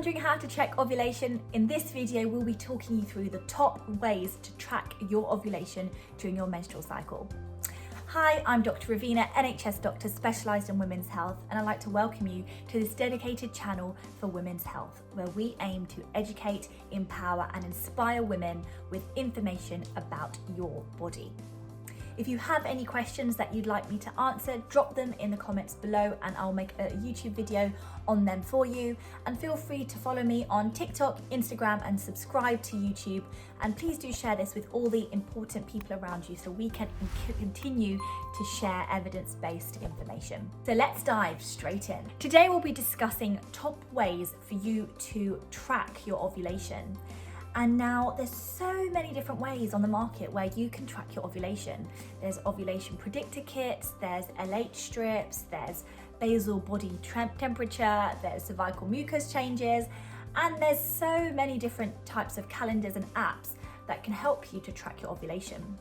wondering how to check ovulation? In this video, we'll be talking you through the top ways to track your ovulation during your menstrual cycle. Hi, I'm Dr. Ravina, NHS doctor specialised in women's health, and I'd like to welcome you to this dedicated channel for women's health, where we aim to educate, empower and inspire women with information about your body. If you have any questions that you'd like me to answer, drop them in the comments below and I'll make a YouTube video on them for you. And feel free to follow me on TikTok, Instagram and subscribe to YouTube. And please do share this with all the important people around you so we can continue to share evidence-based information. So let's dive straight in. Today we'll be discussing top ways for you to track your ovulation. And now there's so many different ways on the market where you can track your ovulation. There's ovulation predictor kits, there's LH strips, there's basal body temperature, there's cervical mucus changes, and there's so many different types of calendars and apps that can help you to track your ovulation.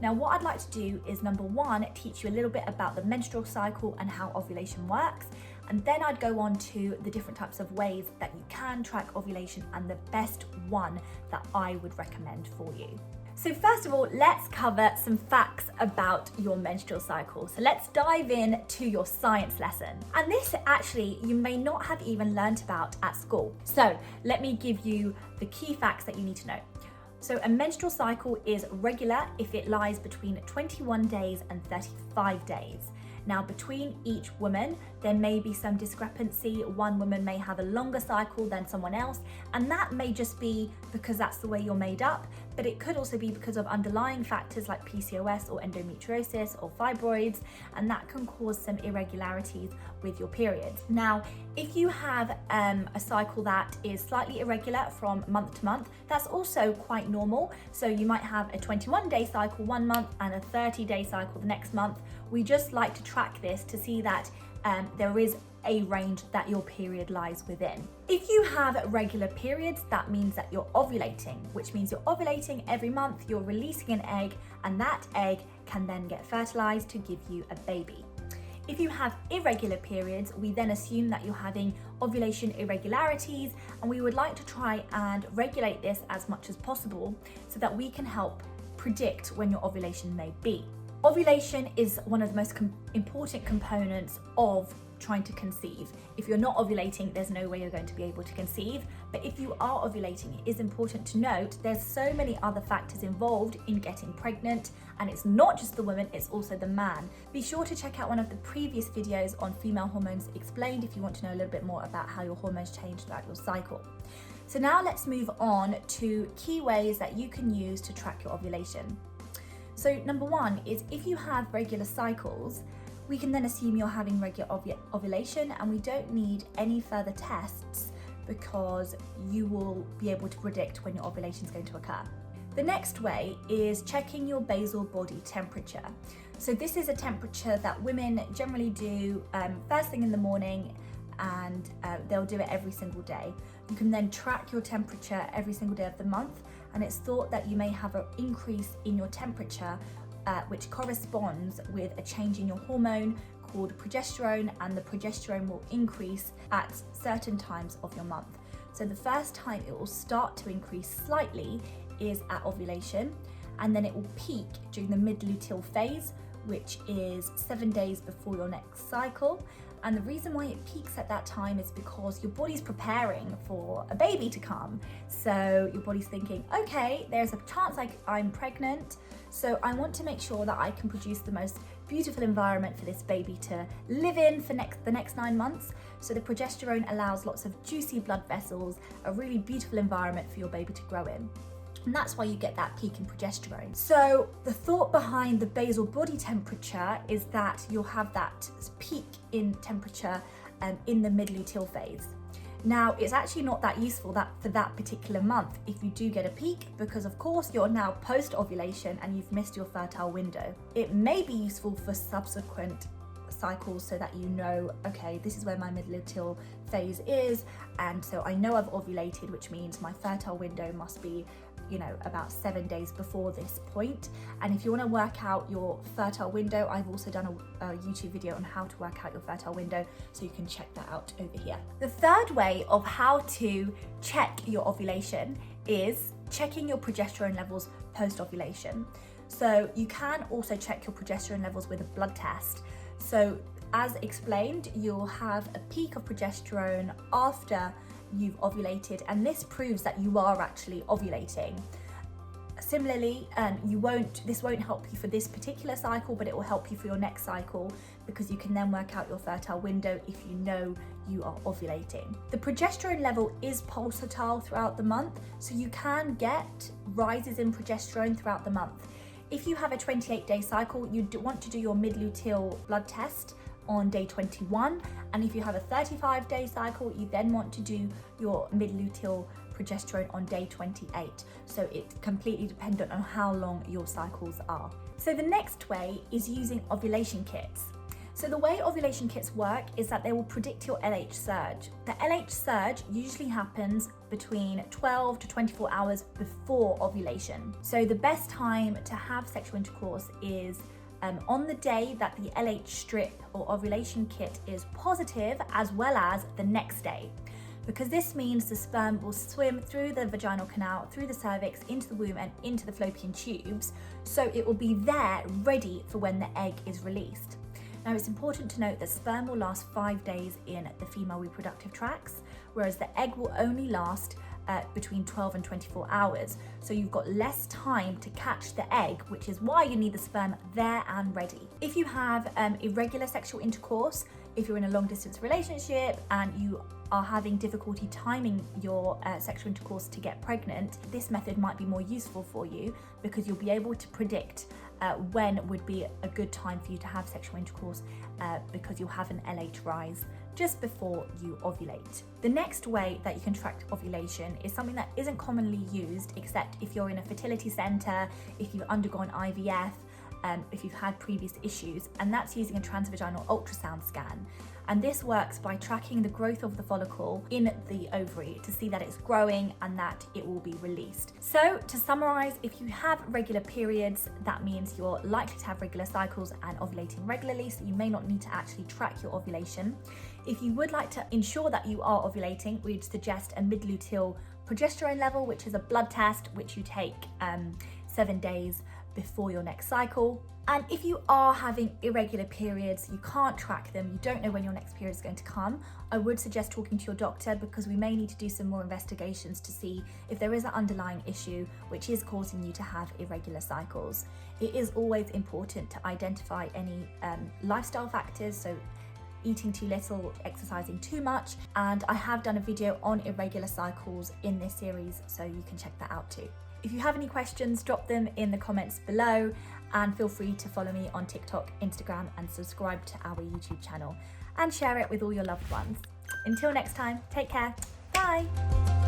Now, what I'd like to do is, number one, teach you a little bit about the menstrual cycle and how ovulation works. And then I'd go on to the different types of ways that you can track ovulation and the best one that I would recommend for you. So first of all, let's cover some facts about your menstrual cycle. So let's dive in to your science lesson. And this actually, you may not have even learnt about at school. So let me give you the key facts that you need to know. So a menstrual cycle is regular if it lies between 21 days and 35 days. Now, between each woman, there may be some discrepancy. One woman may have a longer cycle than someone else, and that may just be because that's the way you're made up, but it could also be because of underlying factors like PCOS or endometriosis or fibroids, and that can cause some irregularities with your periods. Now, if you have a cycle that is slightly irregular from month to month, that's also quite normal. So you might have a 21-day cycle one month and a 30-day cycle the next month. We just like to track this to see that there is a range that your period lies within. If you have regular periods, that means that you're ovulating, which means you're ovulating every month, you're releasing an egg, and that egg can then get fertilized to give you a baby. If you have irregular periods, we then assume that you're having ovulation irregularities, and we would like to try and regulate this as much as possible so that we can help predict when your ovulation may be. Ovulation is one of the most important components of trying to conceive. If you're not ovulating, there's no way you're going to be able to conceive. But if you are ovulating, it is important to note there's so many other factors involved in getting pregnant, and it's not just the woman, it's also the man. Be sure to check out one of the previous videos on female hormones explained if you want to know a little bit more about how your hormones change throughout your cycle. So now let's move on to key ways that you can use to track your ovulation. So number one is, if you have regular cycles, we can then assume you're having regular ovulation, and we don't need any further tests because you will be able to predict when your ovulation is going to occur. The next way is checking your basal body temperature. So this is a temperature that women generally do first thing in the morning, and they'll do it every single day. You can then track your temperature every single day of the month, and it's thought that you may have an increase in your temperature which corresponds with a change in your hormone called progesterone, and the progesterone will increase at certain times of your month. So the first time it will start to increase slightly is at ovulation, and then it will peak during the mid-luteal phase, which is 7 days before your next cycle. And the reason why it peaks at that time is because your body's preparing for a baby to come. So your body's thinking, okay, there's a chance I'm pregnant, so I want to make sure that I can produce the most beautiful environment for this baby to live in for the next 9 months. So the progesterone allows lots of juicy blood vessels, a really beautiful environment for your baby to grow in. And that's why you get that peak in progesterone. So the thought behind the basal body temperature is that you'll have that peak in temperature in the mid-luteal phase. Now, it's actually not that useful for that particular month if you do get a peak, because of course you're now post-ovulation and you've missed your fertile window. It may be useful for subsequent cycles so that you know, okay, this is where my mid-luteal phase is, and so I know I've ovulated, which means my fertile window must be about 7 days before this point. And if you want to work out your fertile window, I've also done a YouTube video on how to work out your fertile window, so you can check that out over here. The third way of how to check your ovulation is checking your progesterone levels post-ovulation. So you can also check your progesterone levels with a blood test. So as explained, you'll have a peak of progesterone after you've ovulated, and this proves that you are actually ovulating. Similarly, this won't help you for this particular cycle, but it will help you for your next cycle, because you can then work out your fertile window if you know you are ovulating. The progesterone level is pulsatile throughout the month, so you can get rises in progesterone throughout the month. If you have a 28-day cycle, you want to do your mid-luteal blood test on day 21, and if you have a 35-day cycle, you then want to do your mid-luteal progesterone on day 28. So it's completely dependent on how long your cycles are. So the next way is using ovulation kits. So the way ovulation kits work is that they will predict your LH surge. The LH surge usually happens between 12 to 24 hours before ovulation. So the best time to have sexual intercourse is on the day that the LH strip or ovulation kit is positive, as well as the next day, because this means the sperm will swim through the vaginal canal, through the cervix, into the womb and into the fallopian tubes, so it will be there ready for when the egg is released. Now, it's important to note that sperm will last 5 days in the female reproductive tracts, whereas the egg will only last between 12 and 24 hours. So you've got less time to catch the egg, which is why you need the sperm there and ready. If you have irregular sexual intercourse, if you're in a long distance relationship and you are having difficulty timing your sexual intercourse to get pregnant, this method might be more useful for you, because you'll be able to predict when would be a good time for you to have sexual intercourse, because you'll have an LH rise just before you ovulate. The next way that you can track ovulation is something that isn't commonly used, except if you're in a fertility center, if you've undergone IVF, if you've had previous issues, and that's using a transvaginal ultrasound scan. And this works by tracking the growth of the follicle in the ovary to see that it's growing and that it will be released. So to summarize, if you have regular periods, that means you're likely to have regular cycles and ovulating regularly, so you may not need to actually track your ovulation. If you would like to ensure that you are ovulating, we'd suggest a mid-luteal progesterone level, which is a blood test which you take 7 days before your next cycle. And if you are having irregular periods, you can't track them, you don't know when your next period is going to come, I would suggest talking to your doctor, because we may need to do some more investigations to see if there is an underlying issue which is causing you to have irregular cycles. It is always important to identify any lifestyle factors, so eating too little, exercising too much, and I have done a video on irregular cycles in this series, so you can check that out too. If you have any questions, drop them in the comments below, and feel free to follow me on TikTok, Instagram, and subscribe to our YouTube channel, and share it with all your loved ones. Until next time, take care. Bye.